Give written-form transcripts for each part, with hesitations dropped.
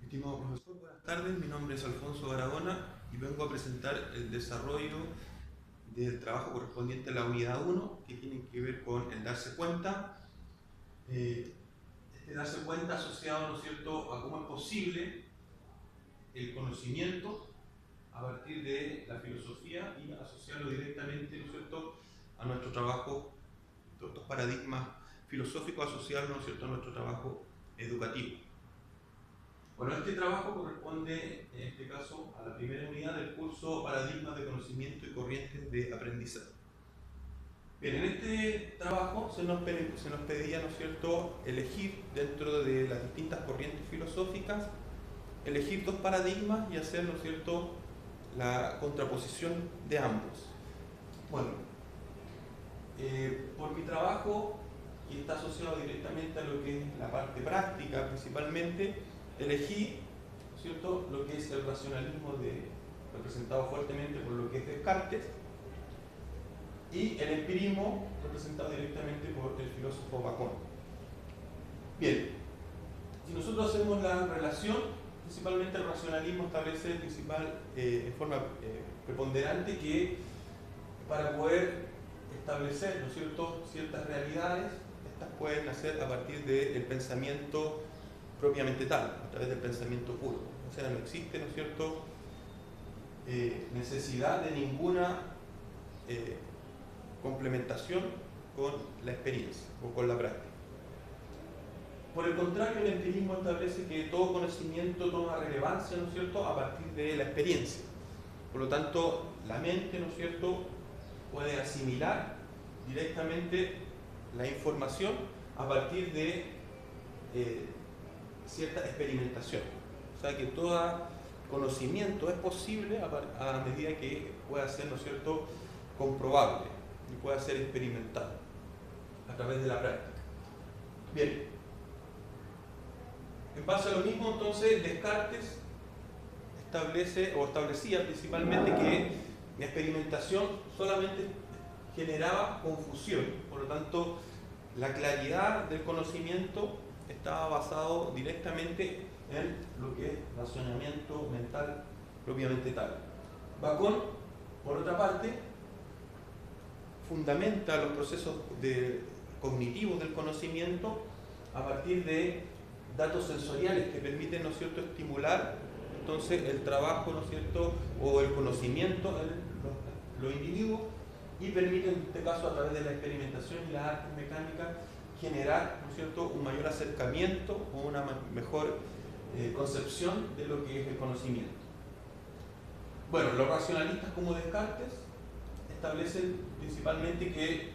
Estimado profesor, buenas tardes. Mi nombre es Alfonso Barahona y vengo a presentar el desarrollo del trabajo correspondiente a la unidad 1, que tiene que ver con el darse cuenta. Este darse cuenta asociado, ¿no es cierto?, a cómo es posible el conocimiento a partir de la filosofía y asociarlo directamente, ¿no es cierto?, a nuestro trabajo, todos estos paradigmas filosóficos asociados, ¿no es cierto?, a nuestro trabajo educativo. Bueno, este trabajo corresponde, en este caso, a la primera unidad del curso Paradigmas de Conocimiento y Corrientes de Aprendizaje. Bien, en este trabajo se nos pedía, ¿no es cierto?, elegir dentro de las distintas corrientes filosóficas, elegir dos paradigmas y hacer, ¿no es cierto?, la contraposición de ambos. Bueno, por mi trabajo, y está asociado directamente a lo que es la parte práctica principalmente, elegí, ¿no es cierto?, lo que es el racionalismo representado fuertemente por lo que es Descartes, y el empirismo representado directamente por el filósofo Bacon. Bien, si nosotros hacemos la relación, principalmente el racionalismo establece en forma preponderante que para poder establecer, ¿no es cierto?, ciertas realidades, estas pueden nacer a partir del pensamiento propiamente tal, a través del pensamiento puro. O sea, no existe, ¿no es cierto?, necesidad de ninguna complementación con la experiencia o con la práctica. Por el contrario, el empirismo establece que todo conocimiento toma relevancia, ¿no es cierto?, a partir de la experiencia. Por lo tanto, la mente, ¿no es cierto?, puede asimilar directamente la información a partir de cierta experimentación. O sea que todo conocimiento es posible a medida que pueda ser, ¿no es cierto?, comprobable y pueda ser experimentado a través de la práctica. Bien, en base a lo mismo, entonces, Descartes establecía principalmente que la experimentación solamente generaba confusión, por lo tanto, la claridad del conocimiento estaba basado directamente en lo que es razonamiento mental propiamente tal. Bacon, por otra parte, fundamenta los procesos cognitivos del conocimiento a partir de datos sensoriales que permiten, ¿no es cierto?, estimular entonces el trabajo, ¿no es cierto?, o el conocimiento en los individuos, y permiten, en este caso, a través de la experimentación y las artes mecánicas, generar, ¿no es cierto?, un mayor acercamiento o una mejor concepción de lo que es el conocimiento. Bueno, los racionalistas como Descartes establecen principalmente que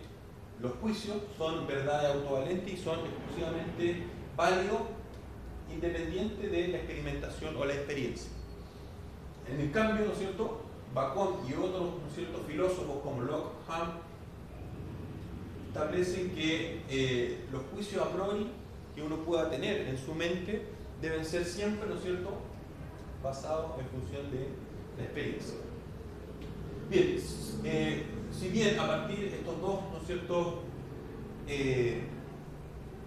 los juicios son verdades autovalentes y son exclusivamente válidos independiente de la experimentación o la experiencia. En el cambio, ¿no es cierto?, Bacon y otros, ¿no es cierto?, filósofos como Locke, Hume, establecen que los juicios a priori que uno pueda tener en su mente deben ser siempre, ¿no es cierto?, basados en función de la experiencia. Bien, si bien a partir de estos dos, ¿no es cierto?,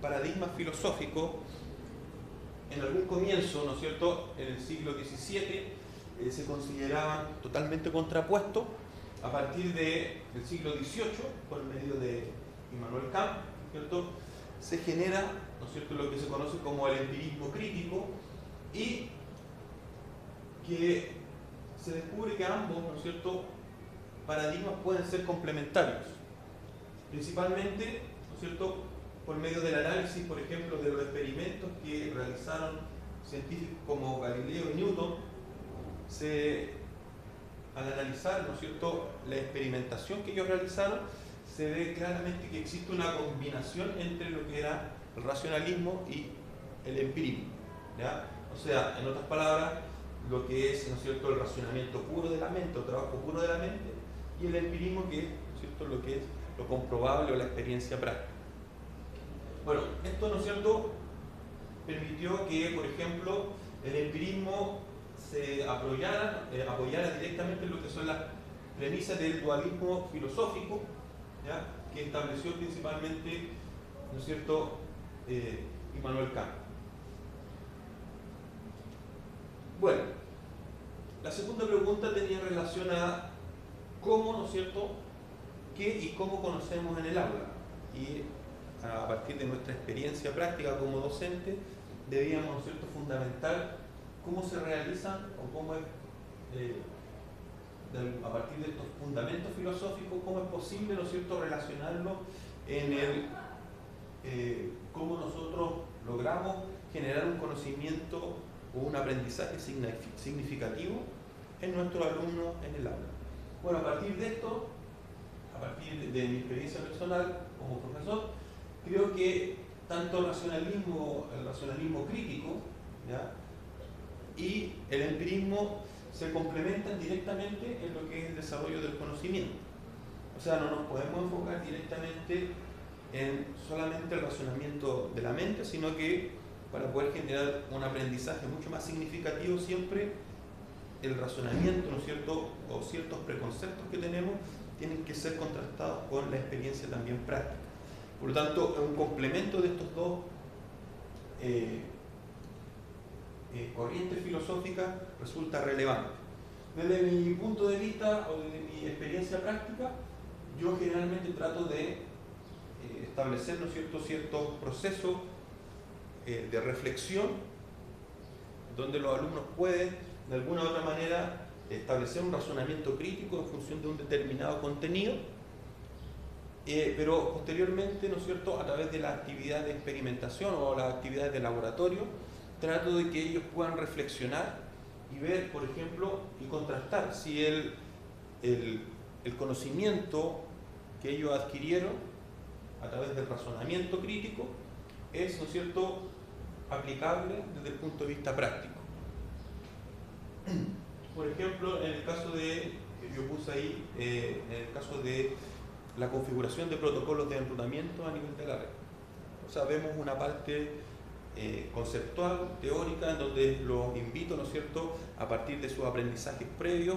paradigmas filosóficos, en algún comienzo, ¿no es cierto?, en el siglo XVII, se consideraban totalmente contrapuestos. A partir del siglo XVIII, por medio de Immanuel Kant, ¿cierto?, se genera, ¿no es cierto?, lo que se conoce como el empirismo crítico, y que se descubre que ambos, ¿no es cierto?, paradigmas pueden ser complementarios, principalmente, ¿no es cierto?, por medio del análisis, por ejemplo, de los experimentos que realizaron científicos como Galileo y Newton. Al analizar, ¿no es cierto?, la experimentación que ellos realizaron, se ve claramente que existe una combinación entre lo que era el racionalismo y el empirismo, ¿ya? O sea, en otras palabras, lo que es, ¿no es cierto?, el racionamiento puro de la mente, o trabajo puro de la mente, y el empirismo, que es, ¿no es cierto?, lo que es lo comprobable o la experiencia práctica. Bueno, esto, ¿no es cierto?, permitió que, por ejemplo, el empirismo se apoyara directamente en lo que son las premisas del dualismo filosófico, ¿ya?, que estableció principalmente, ¿no es cierto?, Immanuel Kant. segunda pregunta tenía relación a cómo, ¿no es cierto?, qué y cómo conocemos en el aula. Y a partir de nuestra experiencia práctica como docente, debíamos, ¿no es cierto?, fundamentar cómo se realizan o cómo es, a partir de estos fundamentos filosóficos, cómo es posible, ¿no es cierto?, relacionarlo en el cómo nosotros logramos generar un conocimiento o un aprendizaje significativo en nuestros alumnos en el aula. Bueno, a partir de esto, a partir de mi experiencia personal como profesor, creo que tanto el racionalismo crítico, ¿ya?, y el empirismo se complementan directamente en lo que es el desarrollo del conocimiento. O sea, no nos podemos enfocar directamente en solamente el razonamiento de la mente, sino que para poder generar un aprendizaje mucho más significativo, siempre el razonamiento, ¿no es cierto?, o ciertos preconceptos que tenemos tienen que ser contrastados con la experiencia también práctica. Por lo tanto, un complemento de estos dos corrientes filosóficas resulta relevante. Desde mi punto de vista o desde mi experiencia práctica, yo generalmente trato de establecer, ¿no es cierto?, ciertos procesos de reflexión donde los alumnos pueden de alguna u otra manera establecer un razonamiento crítico en función de un determinado contenido, pero posteriormente, ¿no es cierto?, a través de la actividad de experimentación o las actividades de laboratorio, trato de que ellos puedan reflexionar y ver, por ejemplo, y contrastar si el conocimiento que ellos adquirieron a través del razonamiento crítico es, ¿no es cierto?, aplicable desde el punto de vista práctico. Por ejemplo, en el caso de, yo puse ahí, en el caso de la configuración de protocolos de enrutamiento a nivel de la red. O sea, vemos una parte conceptual, teórica, en donde los invito, ¿no es cierto?, a partir de sus aprendizajes previos,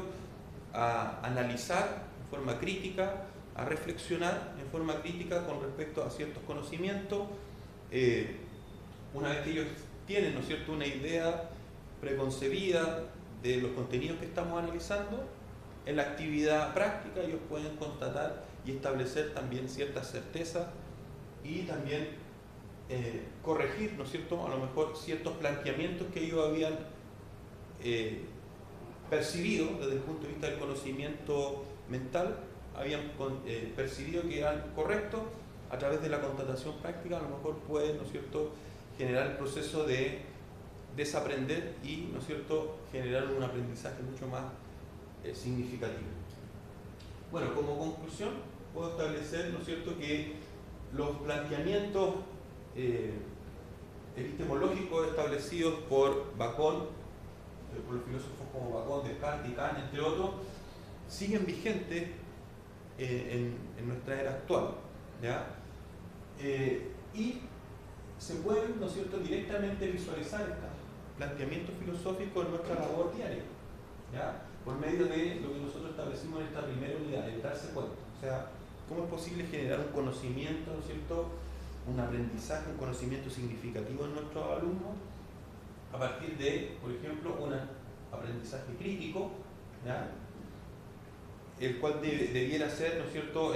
a analizar en forma crítica, a reflexionar en forma crítica con respecto a ciertos conocimientos. Una vez que ellos tienen, ¿no es cierto?, una idea preconcebida de los contenidos que estamos analizando, en la actividad práctica ellos pueden constatar y establecer también ciertas certezas y también corregir, ¿no es cierto?, a lo mejor ciertos planteamientos que ellos habían percibido desde el punto de vista del conocimiento mental, habían percibido que eran correctos. A través de la constatación práctica a lo mejor pueden, ¿no es cierto?, generar el proceso de desaprender y, ¿no es cierto?, generar un aprendizaje mucho más significativo. Bueno, como conclusión puedo establecer, ¿no es cierto?, que los planteamientos epistemológicos establecidos por Bacon, por los filósofos como Bacon, Descartes y Kant, entre otros, siguen vigentes en nuestra era actual, ¿ya? Y se pueden, ¿no es cierto?, directamente visualizar estos planteamientos filosóficos en nuestra labor diaria, ¿ya?, por medio de lo que nosotros establecimos en esta primera unidad, el darse cuenta. O sea, cómo es posible generar un conocimiento, ¿no es cierto?, un aprendizaje, un conocimiento significativo en nuestros alumnos a partir de, por ejemplo, un aprendizaje crítico, ¿ya?, el cual debiera ser, ¿no es cierto?,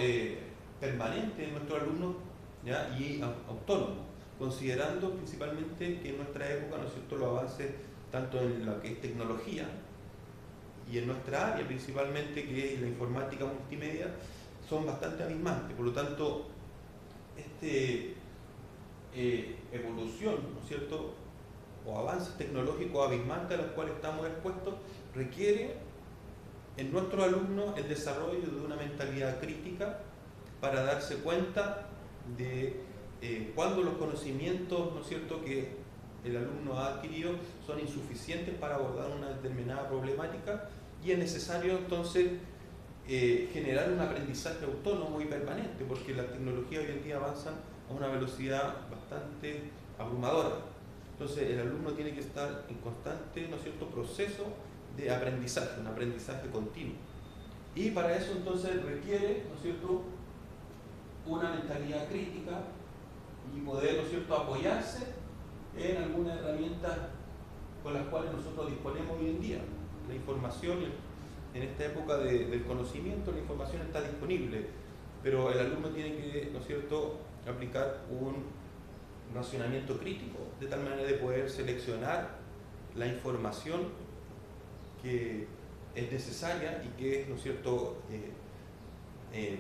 permanente en nuestros alumnos, ¿ya?, y autónomo, considerando principalmente que en nuestra época, ¿no es cierto?, los avances tanto en lo que es tecnología y en nuestra área principalmente, que es la informática multimedia, son bastante abismantes. Por lo tanto, evolución, ¿no es cierto?, o avances tecnológicos abismantes a los cuales estamos expuestos, requiere en nuestros alumnos el desarrollo de una mentalidad crítica para darse cuenta de cuando los conocimientos, ¿no es cierto?, que el alumno ha adquirido son insuficientes para abordar una determinada problemática, y es necesario entonces generar un aprendizaje autónomo y permanente, porque las tecnologías hoy en día avanzan a una velocidad bastante abrumadora. Entonces el alumno tiene que estar en constante, ¿no es cierto?, proceso de aprendizaje, un aprendizaje continuo. Y para eso entonces requiere, ¿no es cierto?, una mentalidad crítica y poder, ¿no es cierto?, apoyarse en algunas herramientas con las cuales nosotros disponemos hoy en día, la información, en esta época del conocimiento, la información está disponible, pero el alumno tiene que, ¿no es cierto?, aplicar un racionamiento crítico, de tal manera de poder seleccionar la información que es necesaria y que es, ¿no es cierto?,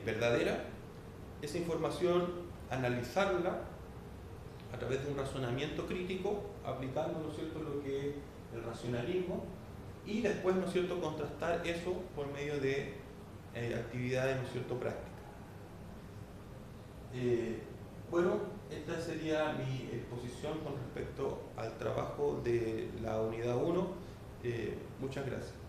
verdadera. Esa información, analizarla a través de un razonamiento crítico, aplicando, ¿no es cierto?, lo que es el racionalismo, y después, ¿no es cierto?, contrastar eso por medio de actividades, ¿no es cierto?, prácticas. Bueno, esta sería mi exposición con respecto al trabajo de la unidad 1. Muchas gracias.